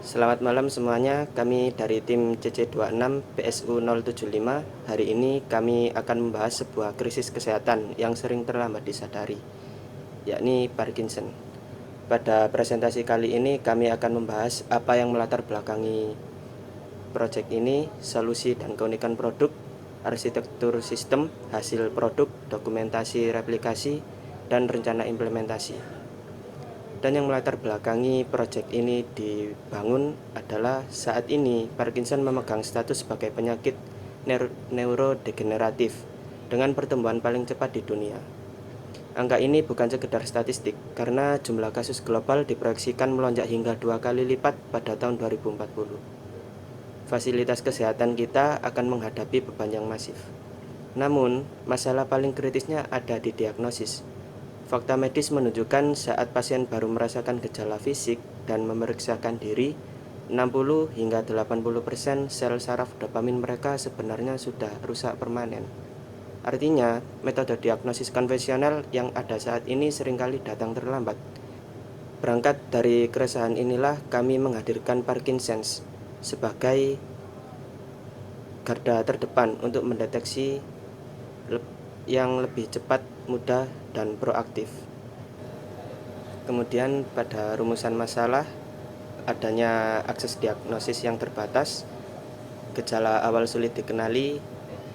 Selamat malam semuanya, kami dari tim CC26 PSU 075. Hari ini kami akan membahas sebuah krisis kesehatan yang sering terlambat disadari, yakni Parkinson. Pada presentasi kali ini kami akan membahas apa yang melatar belakangi proyek ini, solusi dan keunikan produk, arsitektur sistem, hasil produk, dokumentasi replikasi, dan rencana implementasi. Dan yang melatar belakangi proyek ini dibangun adalah saat ini Parkinson memegang status sebagai penyakit neurodegeneratif dengan pertumbuhan paling cepat di dunia. Angka ini bukan sekedar statistik, karena jumlah kasus global diproyeksikan melonjak hingga 2 kali lipat pada tahun 2040. Fasilitas kesehatan kita akan menghadapi beban yang masif. Namun, masalah paling kritisnya ada di diagnosis. Fakta medis menunjukkan saat pasien baru merasakan gejala fisik dan memeriksakan diri, 60 hingga 80% sel saraf dopamin mereka sebenarnya sudah rusak permanen. Artinya, metode diagnosis konvensional yang ada saat ini seringkali datang terlambat. Berangkat dari keresahan inilah kami menghadirkan Parkinsons sebagai garda terdepan untuk mendeteksi yang lebih cepat, mudah, dan proaktif. Kemudian pada rumusan masalah, adanya akses diagnosis yang terbatas, gejala awal sulit dikenali,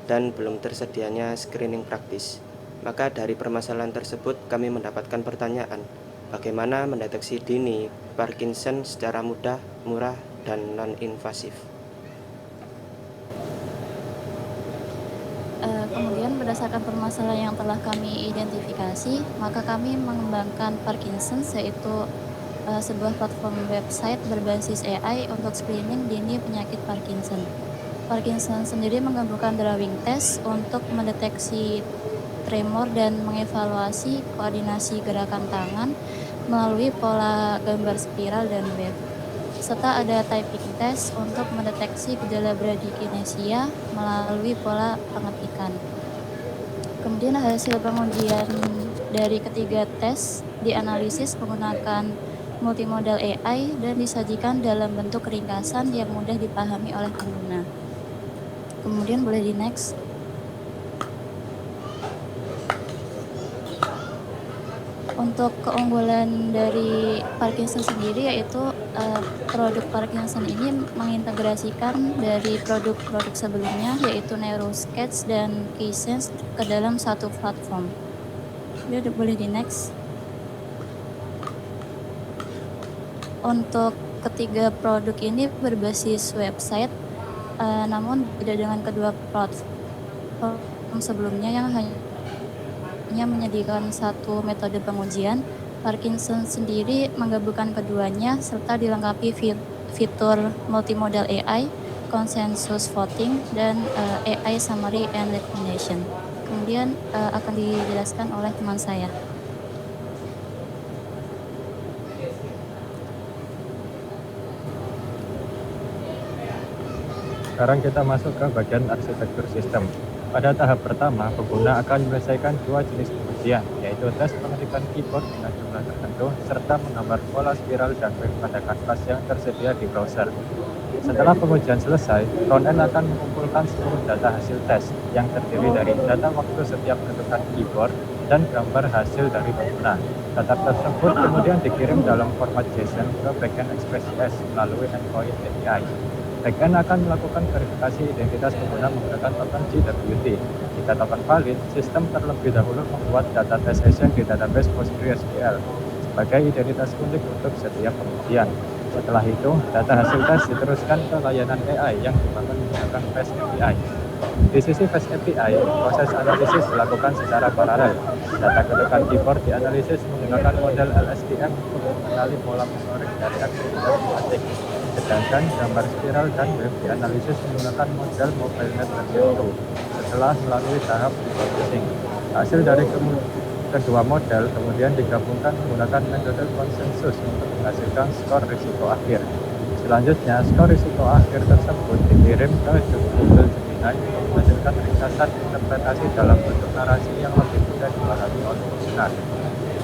dan belum tersedianya screening praktis. Maka dari permasalahan tersebut kami mendapatkan pertanyaan, bagaimana mendeteksi dini Parkinson secara mudah, murah, dan non-invasif. Kemudian berdasarkan permasalahan yang telah kami identifikasi, maka kami mengembangkan Parkinsons, yaitu sebuah platform website berbasis AI untuk screening dini penyakit Parkinson. Parkinson sendiri menggabungkan drawing test untuk mendeteksi tremor dan mengevaluasi koordinasi gerakan tangan melalui pola gambar spiral dan wave, serta ada typing test untuk mendeteksi gejala bradykinesia melalui pola pengetikan. Kemudian hasil pengujian dari ketiga tes dianalisis menggunakan multimodal AI dan disajikan dalam bentuk ringkasan yang mudah dipahami oleh pengguna. Kemudian boleh di next. Untuk keunggulan dari Parkinson sendiri yaitu produk Parkinson ini mengintegrasikan dari produk-produk sebelumnya yaitu NeuroSketch dan KeySense ke dalam satu platform. Dia boleh di next. Untuk ketiga produk ini berbasis website, namun beda dengan kedua platform sebelumnya yang hanya menyediakan satu metode pengujian. Parkinson sendiri menggabungkan keduanya serta dilengkapi fitur multimodal AI, consensus voting, dan AI summary and recommendation. Kemudian akan dijelaskan oleh teman saya. Sekarang kita masuk ke bagian arsitektur sistem. Pada tahap pertama, pengguna akan menyelesaikan dua jenis pengujian, yaitu tes pengetikan keyboard dengan jumlah tertentu, serta menggambar pola spiral dan wave pada kanvas yang tersedia di browser. Setelah pengujian selesai, frontend akan mengumpulkan seluruh data hasil tes, yang terdiri dari data waktu setiap ketukan keyboard dan gambar hasil dari pengguna. Data tersebut kemudian dikirim dalam format JSON ke backend Express.js melalui endpoint API. Backend akan melakukan verifikasi identitas pengguna menggunakan token JWT. Jika token valid, sistem terlebih dahulu membuat data test session di database PostgreSQL sebagai identitas unik untuk setiap pengujian. Setelah itu, data hasil tes diteruskan ke layanan AI yang dibangun menggunakan Fast API. Di sisi Fast API, proses analisis dilakukan secara paralel. Data ketukan keyboard dianalisis menggunakan model LSTM untuk mengenali pola motorik dari aktivitas statik. Sedangkan gambar spiral dan wave dianalisis menggunakan model MobileNet version 2 setelah melalui tahap reprocessing. Hasil dari kedua model kemudian digabungkan menggunakan metode konsensus untuk menghasilkan skor risiko akhir. Selanjutnya, skor risiko akhir tersebut dikirim ke Google Gemini untuk menghasilkan ringkasan interpretasi dalam bentuk narasi yang lebih mudah dipahami oleh pengguna.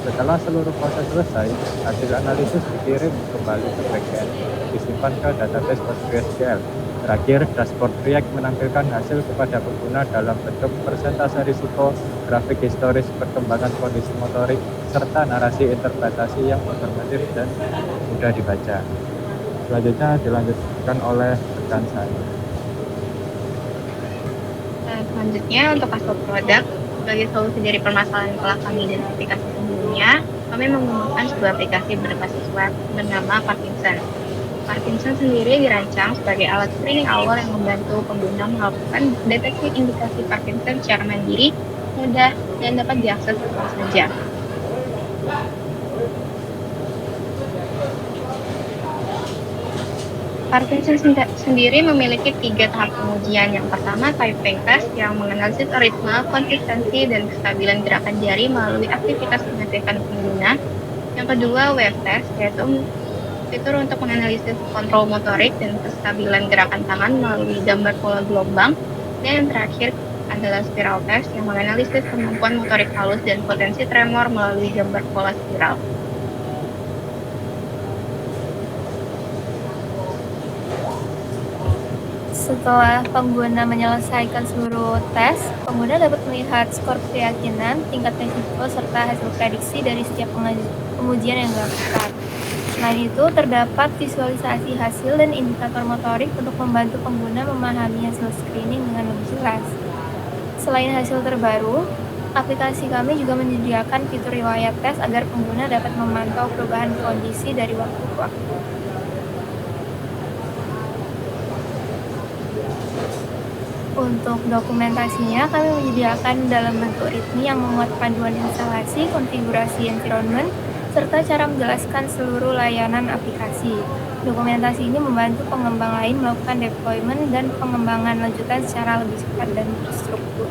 Setelah seluruh proses selesai, hasil analisis dikirim kembali ke backend, disimpan ke database PostgreSQL. Terakhir, dashboard React menampilkan hasil kepada pengguna dalam bentuk persentase risiko, grafik historis perkembangan kondisi motorik, serta narasi interpretasi yang otomatis dan mudah dibaca. Selanjutnya dilanjutkan oleh rekan saya. Selanjutnya untuk kasus produk, sebagai solusi dari permasalahan yang telah kami identifikasi sebelumnya, kami menggunakan sebuah aplikasi berbasis web bernama Parkinson. Parkinson sendiri dirancang sebagai alat screening awal yang membantu pengguna melakukan deteksi indikasi Parkinson secara mandiri, mudah, dan dapat diakses kapan saja. Parkinson sendiri memiliki 3 tahap pengujian. Yang pertama, typing test yang menganalisis ritme, konsistensi, dan kestabilan gerakan jari melalui aktivitas pengecekan pengguna. Yang kedua, wave test, yaitu fitur untuk menganalisis kontrol motorik dan kestabilan gerakan tangan melalui gambar pola gelombang. Dan yang terakhir adalah spiral test yang menganalisis kemampuan motorik halus dan potensi tremor melalui gambar pola spiral. Setelah pengguna menyelesaikan seluruh tes, pengguna dapat melihat skor keyakinan, tingkat risiko, serta hasil prediksi dari setiap pengujian yang dilakukan. Selain itu, terdapat visualisasi hasil dan indikator motorik untuk membantu pengguna memahami hasil screening dengan lebih jelas. Selain hasil terbaru, aplikasi kami juga menyediakan fitur riwayat tes agar pengguna dapat memantau perubahan kondisi dari waktu ke waktu. Untuk dokumentasinya, kami menyediakan dalam bentuk README yang memuat panduan instalasi, konfigurasi environment, serta cara menjelaskan seluruh layanan aplikasi. Dokumentasi ini membantu pengembang lain melakukan deployment dan pengembangan lanjutan secara lebih cepat dan terstruktur.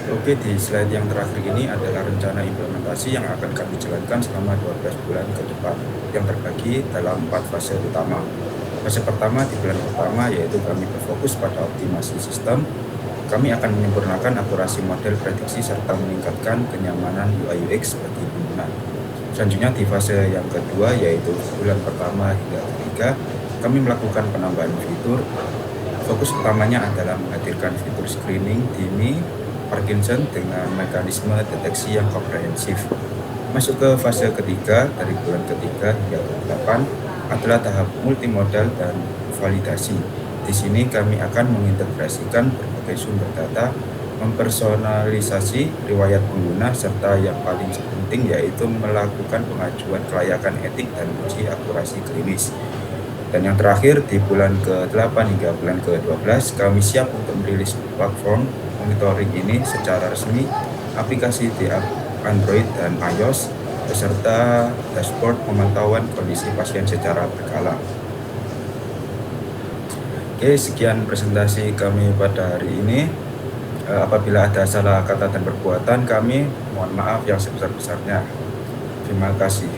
Oke, di slide yang terakhir ini adalah rencana implementasi yang akan kami jalankan selama 12 bulan ke depan, yang terbagi dalam 4 fase utama. Fase pertama di bulan pertama yaitu kami berfokus pada optimasi sistem. Kami akan menyempurnakan akurasi model prediksi serta meningkatkan kenyamanan UI UX bagi pengguna. Selanjutnya di fase yang kedua yaitu bulan pertama hingga ketiga, kami melakukan penambahan fitur. Fokus utamanya adalah menghadirkan fitur screening dini Parkinson dengan mekanisme deteksi yang komprehensif. Masuk ke fase ketiga dari bulan ketiga hingga ke-8 adalah tahap multimodal dan validasi. Di sini kami akan mengintegrasikan berbagai sumber data, mempersonalisasi riwayat pengguna, serta yang paling penting yaitu melakukan pengajuan kelayakan etik dan uji akurasi klinis. Dan yang terakhir di bulan ke-8 hingga bulan ke-12 kami siap untuk merilis platform monitoring ini secara resmi, aplikasi di Android dan iOS, beserta dashboard pemantauan kondisi pasien secara berkala. Oke, sekian presentasi kami pada hari ini. Apabila ada salah kata dan perbuatan kami, mohon maaf yang sebesar-besarnya. Terima kasih.